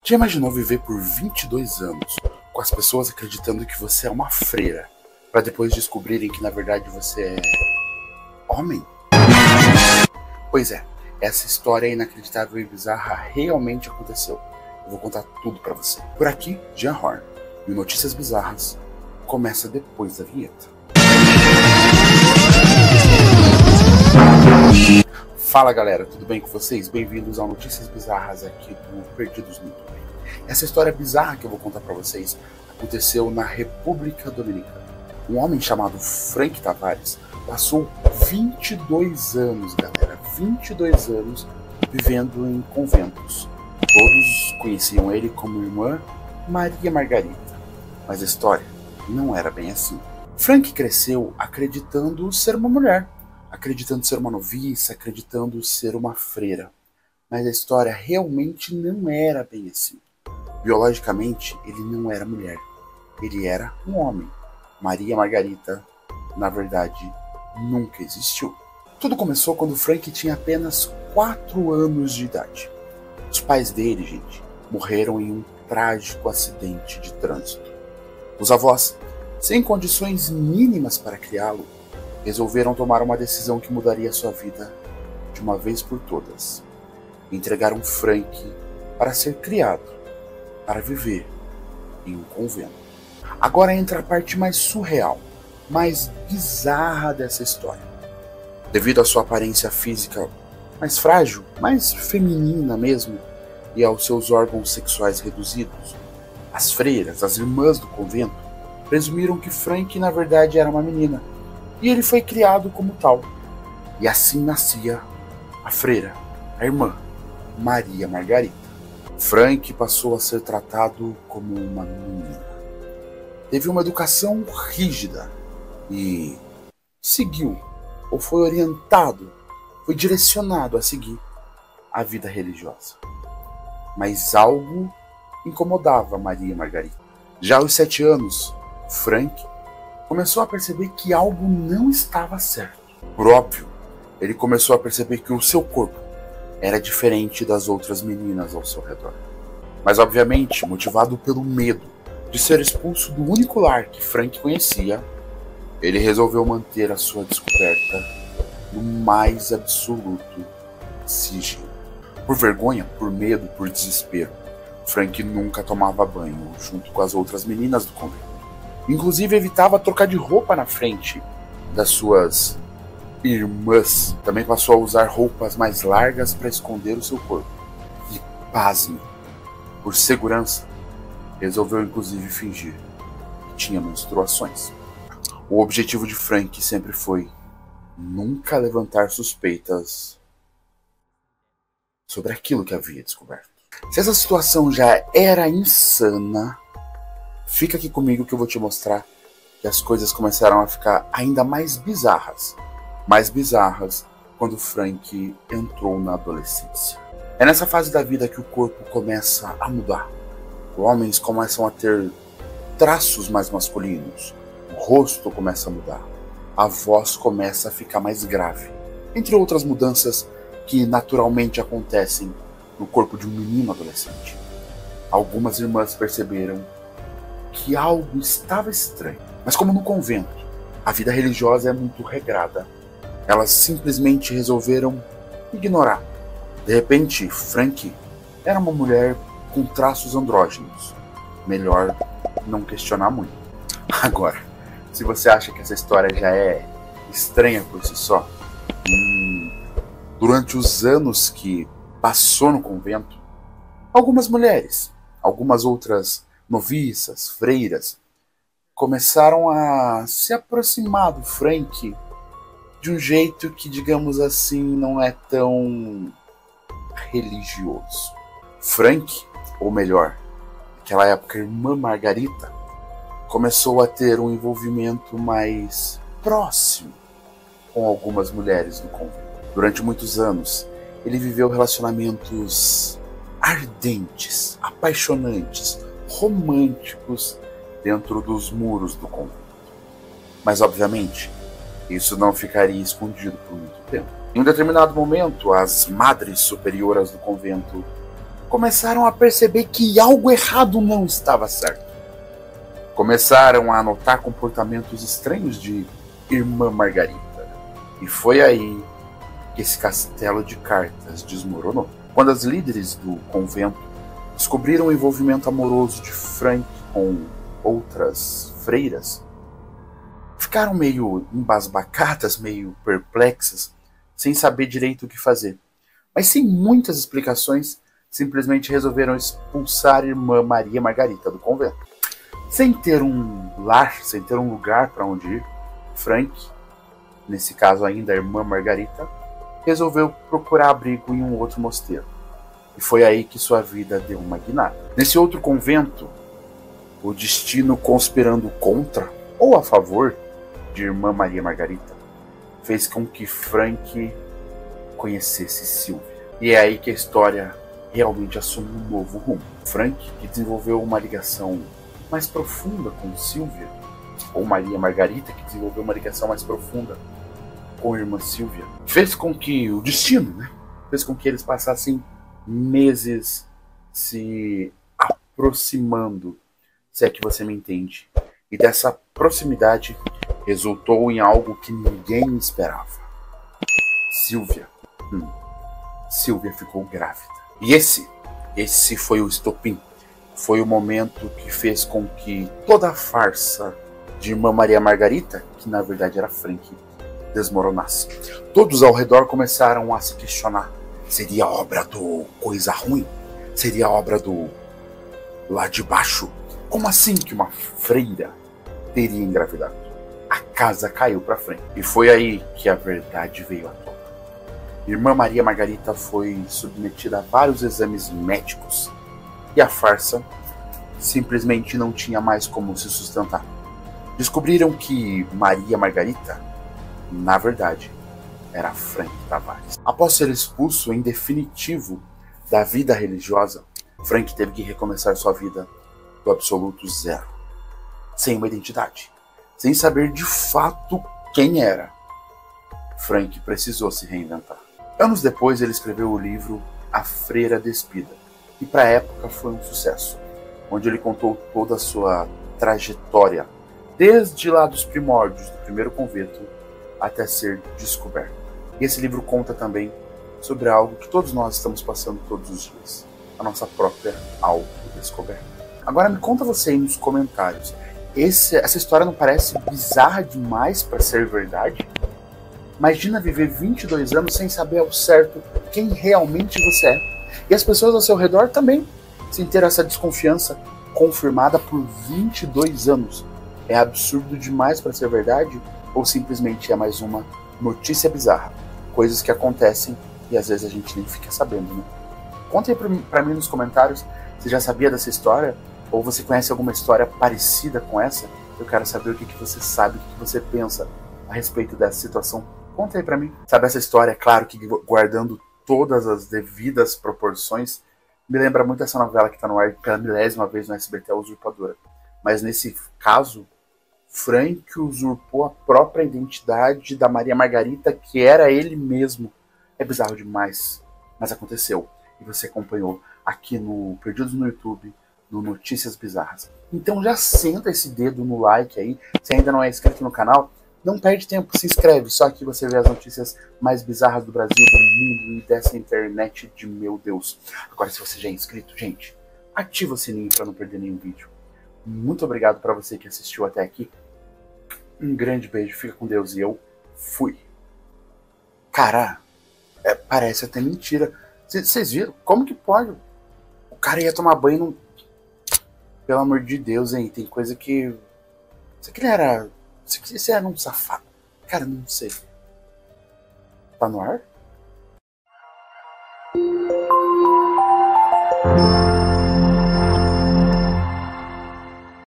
Já imaginou viver por 22 anos com as pessoas acreditando que você é uma freira, para depois descobrirem que na verdade você é homem? Pois é, essa história inacreditável e bizarra realmente aconteceu. Eu vou contar tudo para você. Por aqui, Jean Horn, e Notícias Bizarras começa depois da vinheta. Fala galera, tudo bem com vocês? Bem-vindos ao Notícias Bizarras aqui do Perdidos no YouTube. Essa história bizarra que eu vou contar para vocês aconteceu na República Dominicana. Um homem chamado Frank Tavares passou 22 anos, galera, 22 anos vivendo em conventos. Todos conheciam ele como irmã Maria Margarita, mas a história não era bem assim. Frank cresceu acreditando ser uma mulher, acreditando ser uma noviça, acreditando ser uma freira. Mas a história realmente não era bem assim. Biologicamente, ele não era mulher. Ele era um homem. Maria Margarita, na verdade, nunca existiu. Tudo começou quando Frank tinha apenas 4 anos de idade. Os pais dele, gente, morreram em um trágico acidente de trânsito. Os avós, sem condições mínimas para criá-lo, resolveram tomar uma decisão que mudaria sua vida de uma vez por todas. Entregaram Frank para ser criado, para viver em um convento. Agora entra a parte mais surreal, mais bizarra dessa história. Devido à sua aparência física mais frágil, mais feminina mesmo, e aos seus órgãos sexuais reduzidos, as freiras, as irmãs do convento, presumiram que Frank na verdade era uma menina, e ele foi criado como tal. E assim nascia a freira, a irmã, Maria Margarita. Frank passou a ser tratado como uma menina. Teve uma educação rígida e seguiu, ou foi orientado, foi direcionado a seguir a vida religiosa. Mas algo incomodava Maria Margarita. Já aos 7 anos, Frank começou a perceber que algo não estava certo. Por óbvio, ele começou a perceber que o seu corpo era diferente das outras meninas ao seu redor. Mas obviamente, motivado pelo medo de ser expulso do único lar que Frank conhecia, ele resolveu manter a sua descoberta no mais absoluto sigilo. Por vergonha, por medo, por desespero, Frank nunca tomava banho junto com as outras meninas do convento. Inclusive evitava trocar de roupa na frente das suas irmãs. Também passou a usar roupas mais largas para esconder o seu corpo. E pasme, por segurança, resolveu inclusive fingir que tinha menstruações. O objetivo de Frank sempre foi nunca levantar suspeitas sobre aquilo que havia descoberto. Se essa situação já era insana, fica aqui comigo que eu vou te mostrar que as coisas começaram a ficar ainda mais bizarras. Mais bizarras quando Frank entrou na adolescência. É nessa fase da vida que o corpo começa a mudar. Os homens começam a ter traços mais masculinos. O rosto começa a mudar. A voz começa a ficar mais grave. Entre outras mudanças que naturalmente acontecem no corpo de um menino adolescente. Algumas irmãs perceberam que algo estava estranho. Mas como no convento, a vida religiosa é muito regrada, elas simplesmente resolveram ignorar. De repente, Frank era uma mulher com traços andrógenos. Melhor não questionar muito. Agora, se você acha que essa história já é estranha por si só, durante os anos que passou no convento, algumas mulheres, algumas outras noviças, freiras, começaram a se aproximar do Frank de um jeito que, digamos assim, não é tão religioso. Frank, ou melhor, naquela época, a irmã Margarita, começou a ter um envolvimento mais próximo com algumas mulheres do convento. Durante muitos anos, ele viveu relacionamentos ardentes, apaixonantes, românticos dentro dos muros do convento. Mas, obviamente, isso não ficaria escondido por muito tempo. Em um determinado momento, as madres superioras do convento começaram a perceber que algo errado não estava certo. Começaram a notar comportamentos estranhos de Irmã Margarita. E foi aí que esse castelo de cartas desmoronou. Quando as líderes do convento descobriram o envolvimento amoroso de Frank com outras freiras, ficaram meio embasbacadas, meio perplexas, sem saber direito o que fazer. Mas sem muitas explicações, simplesmente resolveram expulsar a irmã Maria Margarita do convento. Sem ter um lar, sem ter um lugar para onde ir, Frank, nesse caso ainda a irmã Margarita, resolveu procurar abrigo em um outro mosteiro. E foi aí que sua vida deu uma guinada. Nesse outro convento, o destino conspirando contra ou a favor de irmã Maria Margarita fez com que Frank conhecesse Sylvia. E é aí que a história realmente assume um novo rumo. Frank, que desenvolveu uma ligação mais profunda com Sylvia, ou Maria Margarita, que desenvolveu uma ligação mais profunda com a irmã Sylvia, fez com que o destino, fez com que eles passassem meses se aproximando, se é que você me entende. E dessa proximidade resultou em algo que ninguém esperava. Sylvia. Sylvia ficou grávida. E esse foi o estopim. Foi o momento que fez com que toda a farsa de irmã Maria Margarita, que na verdade era Frank, desmoronasse. Todos ao redor começaram a se questionar. Seria obra do Coisa Ruim? Seria obra do Lá de Baixo? Como assim que uma freira teria engravidado? A casa caiu para frente. E foi aí que a verdade veio à tona. Irmã Maria Margarita foi submetida a vários exames médicos e a farsa simplesmente não tinha mais como se sustentar. Descobriram que Maria Margarita, na verdade, era Frank Tavares. Após ser expulso em definitivo da vida religiosa, Frank teve que recomeçar sua vida do absoluto zero, sem uma identidade, sem saber de fato quem era. Frank precisou se reinventar. Anos depois, ele escreveu o livro A Freira Despida, que para a época foi um sucesso, onde ele contou toda a sua trajetória, desde lá dos primórdios do primeiro convento até ser descoberto. E esse livro conta também sobre algo que todos nós estamos passando todos os dias, a nossa própria autodescoberta. Agora me conta você aí nos comentários, essa história não parece bizarra demais para ser verdade? Imagina viver 22 anos sem saber ao certo quem realmente você é. E as pessoas ao seu redor também, sem ter essa desconfiança confirmada por 22 anos. É absurdo demais para ser verdade? Ou simplesmente é mais uma notícia bizarra? Coisas que acontecem e às vezes a gente nem fica sabendo, né? Conta aí pra mim nos comentários se já sabia dessa história ou você conhece alguma história parecida com essa. Eu quero saber o que você sabe, o que você pensa a respeito dessa situação. Conta aí pra mim. Sabe, essa história, é claro que guardando todas as devidas proporções, me lembra muito essa novela que tá no ar pela 10ª vez no SBT, A Usurpadora. Mas nesse caso, Frank usurpou a própria identidade da Maria Margarita, que era ele mesmo. É bizarro demais, mas aconteceu. E você acompanhou aqui no Perdidos no YouTube, no Notícias Bizarras. Então já senta esse dedo no like aí. Se ainda não é inscrito no canal, não perde tempo, se inscreve. Só que você vê as notícias mais bizarras do Brasil, do mundo e dessa internet de meu Deus. Agora, se você já é inscrito, gente, ativa o sininho para não perder nenhum vídeo. Muito obrigado para você que assistiu até aqui. Um grande beijo, fica com Deus e eu fui. Cara, parece até mentira. Vocês viram? Como que pode? O cara ia tomar banho no... Pelo amor de Deus, hein? Tem coisa que... Isso aqui era... Isso era um safado. Cara, não sei. Tá no ar?